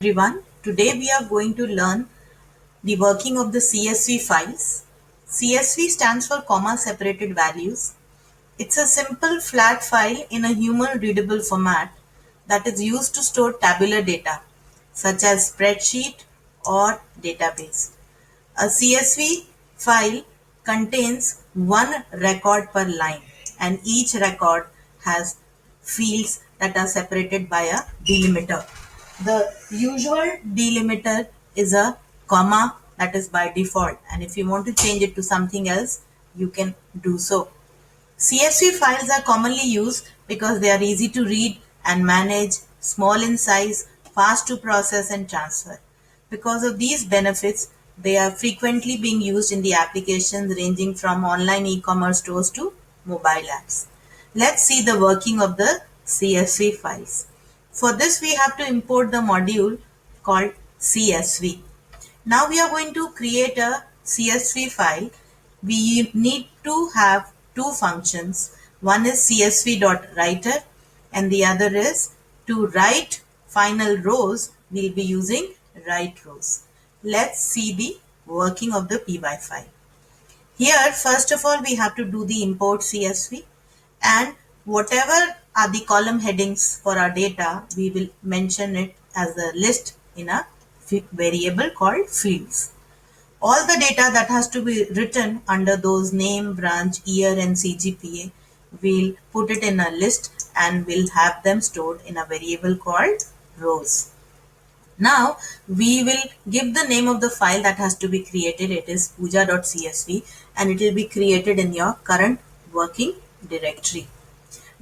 Everyone, today we are going to learn the working of the CSV files. CSV stands for comma separated values. It's a simple flat file in a human readable format that is used to store tabular data such as spreadsheet or database. A CSV file contains one record per line, and each record has fields that are separated by a delimiter. The usual delimiter is a comma, that is by default, and if you want to change it to something else, you can do so. CSV files are commonly used because they are easy to read and manage, small in size, fast to process and transfer. Because of these benefits, they are frequently being used in the applications ranging from online e-commerce stores to mobile apps. Let's see the working of the CSV files. For this, we have to import the module called CSV. Now we are going to create a CSV file. We need to have two functions. One is csv.writer and the other is to write final rows. We'll be using write rows. Let's see the working of the py file. Here, first of all, we have to do the import CSV, and whatever are the column headings for our data, we will mention it as a list in a variable called fields. All the data that has to be written under those name, branch, year and CGPA, we'll put it in a list and we'll have them stored in a variable called rows. Now we will give the name of the file that has to be created. It is puja.csv and it will be created in your current working directory.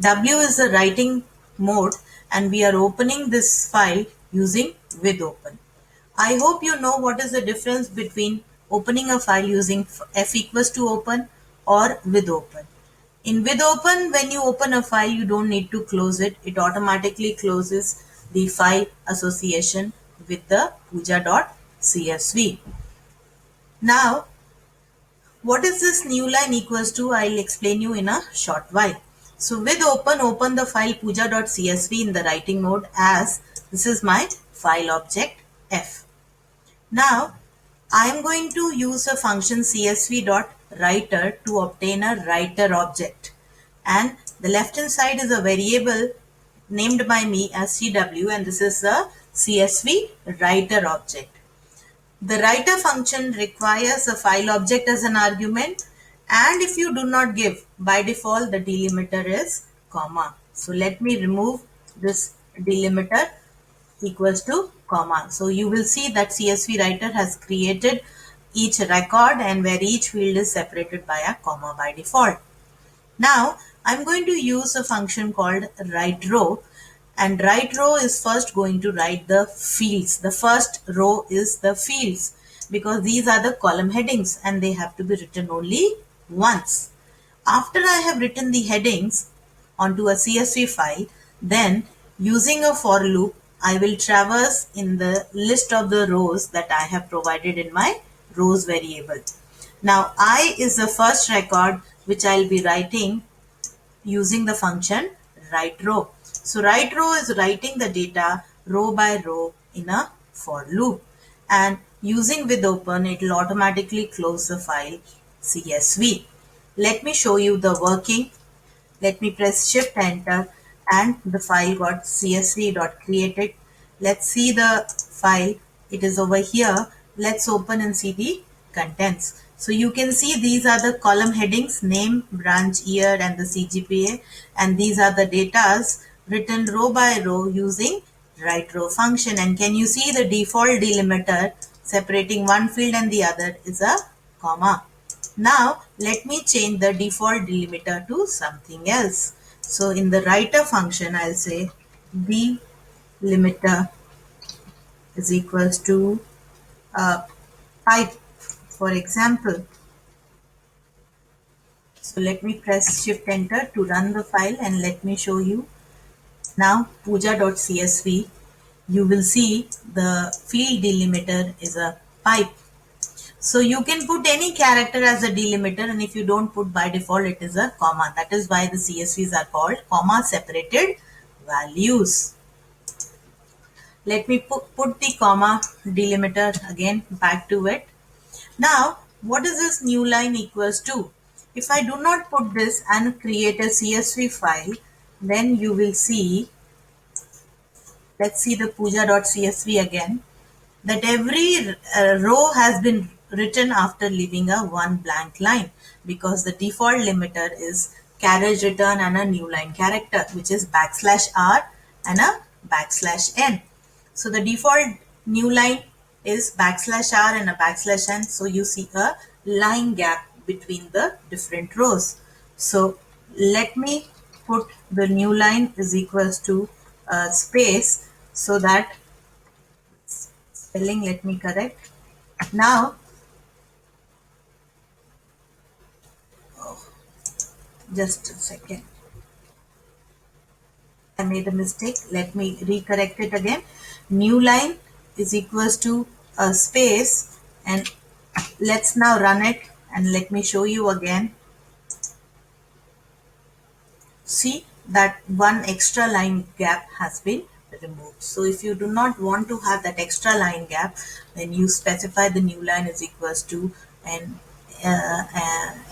W is the writing mode and we are opening this file using with open. I hope you know what is the difference between opening a file using f equals to open or with open. In with open, when you open a file, you don't need to close it. It automatically closes the file association with the puja.csv. Now, what is this new line equals to? I'll explain you in a short while. So with open the file puja.csv in the writing mode as this is my file object f. Now, I am going to use a function csv.writer to obtain a writer object. And the left hand side is a variable named by me as CW and this is the CSV writer object. The writer function requires a file object as an argument, and if you do not give, by default the delimiter is comma. So let me remove this delimiter equals to comma. So you will see that CSV writer has created each record and where each field is separated by a comma by default. Now I'm going to use a function called write row, and write row is first going to write the fields. The first row is the fields because these are the column headings and they have to be written only once. After I have written the headings onto a CSV file, then using a for loop, I will traverse in the list of the rows that I have provided in my rows variable. Now I is the first record which I'll be writing using the function write row. So write row is writing the data row by row in a for loop, and using with open it will automatically close the file CSV. Let me show you the working. Let me press shift enter and the file got csv.created. Let's see the file. It is over here. Let's open and see the contents. So you can see these are the column headings, name, branch, year and the CGPA, and these are the datas written row by row using write row function. And can you see the default delimiter separating one field and the other is a comma. Now let me change the default delimiter to something else. So in the writer function I'll say delimiter is equals to pipe, for example. So let me press shift enter to run the file and let me show you. Now puja.csv, you will see the field delimiter is a pipe. So you can put any character as a delimiter, and if you don't put by default it is a comma. That is why the CSVs are called comma separated values. Let me put the comma delimiter again back to it. Now, what is this new line equals to? If I do not put this and create a CSV file, then you will see, let's see the puja.csv again, that every row has been written after leaving a one blank line, because the default limiter is carriage return and a new line character, which is \r and a \n. So the default new line is \r and a \n. So you see a line gap between the different rows. So let me put the new line is equals to space, so that spelling, let me correct. Now, just a second. I made a mistake. Let me recorrect it again. New line is equals to a space, and let's now run it and let me show you again. See that one extra line gap has been removed. So if you do not want to have that extra line gap, then you specify the new line is equals to an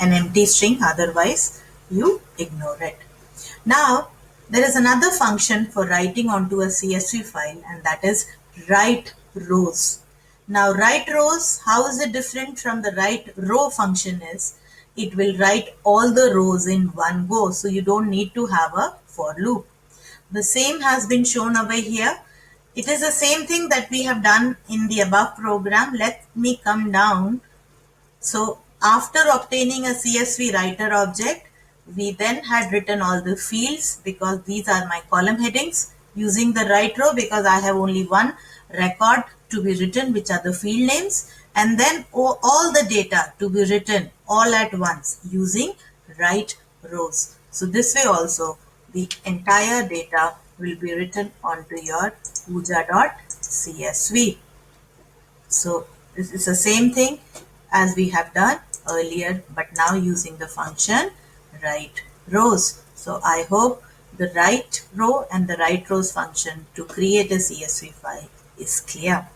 empty string, otherwise you ignore it. Now there is another function for writing onto a CSV file, and that is write rows. Now write rows, how is it different from the write row function is, it will write all the rows in one go, so you don't need to have a for loop. The same has been shown over here. It is the same thing that we have done in the above program. Let me come down. So after obtaining a CSV writer object, we then had written all the fields, because these are my column headings, using the write row because I have only one record to be written, which are the field names, and then all the data to be written all at once using write rows. So this way also the entire data will be written onto your puja.csv. So this is the same thing as we have done earlier, but now using the function write rows. So I hope the write row and the write rows function to create a CSV file is clear.